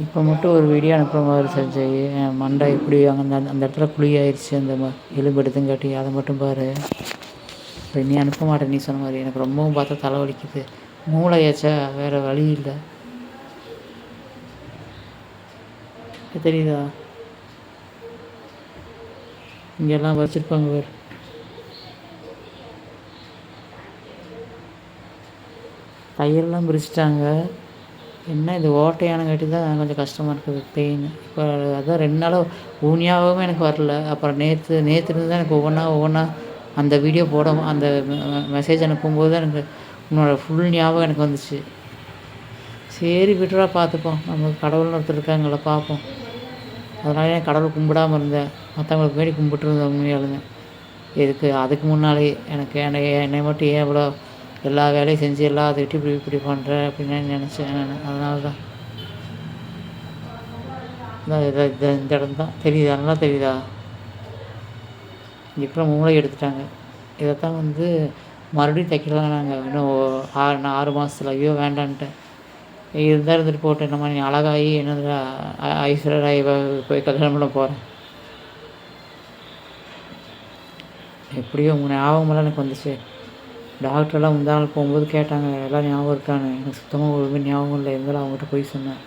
இப்போ மட்டும் ஒரு வீடியோ அனுப்புகிற மாதிரி செஞ்சு மண்டை எப்படி அங்கே அந்த இடத்துல குழி ஆயிடுச்சு, அந்த எலும்பு எடுத்துங்காட்டி அதை மட்டும் பாரு. இப்போ நீ அனுப்ப மாட்டேன், நீ சொன்ன மாதிரி எனக்கு ரொம்பவும் பார்த்தா தலைவலிக்குது. மூளையாச்சா, வேறு வழி இல்லை. தெரியுதா? இங்கெல்லாம் வச்சுருப்பாங்க வேறு. தையெல்லாம் பிரிச்சுட்டாங்க. என்ன இது ஓட்டையானங்காட்டி தான் கொஞ்சம் கஷ்டமாக இருக்குது, பெயின். இப்போ அதான் 2 நாளாக ஞாபகமே எனக்கு வரல. அப்புறம் நேற்றுலேருந்து தான் எனக்கு ஒவ்வொன்றா அந்த வீடியோ அந்த மெசேஜ் அனுப்பும்போது தான் எனக்கு உன்னோட ஃபுல் ஞாபகம் எனக்கு வந்துச்சு. சரி விட்டுறா, பார்த்துப்போம். நமக்கு கடவுள்னு ஒருத்தர் இருக்காங்கள, பார்ப்போம். அதனால நான் கடவுள் கும்பிடாமல் இருந்தேன். மற்றவங்களுக்கு முன்னாடி கும்பிட்டுருந்தேன் உண்மையாலுமே. எதுக்கு அதுக்கு முன்னாலே எனக்கு என்னை மட்டும் ஏன் இவ்வளோ எல்லா வேலையும் செஞ்சு எல்லாத்துக்கிட்டையும் இப்படி பண்ணுற அப்படின்னு நினச்சேன் நான். அதனால தான் இந்த இடம் தான் தெரியுதா, நல்லா தெரியுதா? இப்போ மூளை எடுத்துட்டாங்க. இதைத்தான் மறுபடியும் தைக்கலாம். நாங்கள் இன்னும் 6 மாதத்துல. ஐயோ வேண்டான்ட்டேன். இருந்தால் இருந்துட்டு போட்டு, நம்ம நீ அழகாகி என்னது ஐஸ்வர்யா போய் கல்யாணம் பண்ண போகிறேன். எப்படியோ உங்கள் ஞாபகமெல்லாம் எனக்கு வந்துச்சு. டாக்டரெல்லாம் முந்தா நாள் போகும்போது கேட்டாங்க, எல்லாம் ஞாபகம் இருக்கான்னு. எனக்கு சுத்தமாக ஒழுங்கு ஞாபகம் இல்லை. இருந்தாலும் அவங்ககிட்ட போய் சொன்னேன்,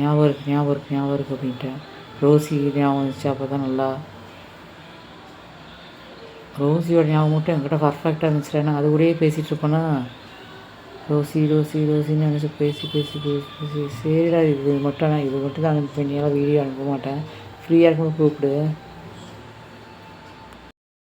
ஞாபகம் இருக்குது அப்படின்ட்டேன். ரோசி ஞாபகம் வந்துச்சு. அப்போ தான் நல்லா ரோசியோட ஞாபகம் மட்டும் என்கிட்ட பர்ஃபெக்டாக இருந்துச்சு. ஏன்னா அது கூடயே பேசிகிட்டு இருப்பேன்னா, ரோசின்னு நினச்சி பேசி சரிடா, இது மட்டும் தான் அனுப்பி, நீலாம் வீடியோ அனுப்ப மாட்டேன். ஃப்ரீயாக இருக்கும்போது கூப்பிடு.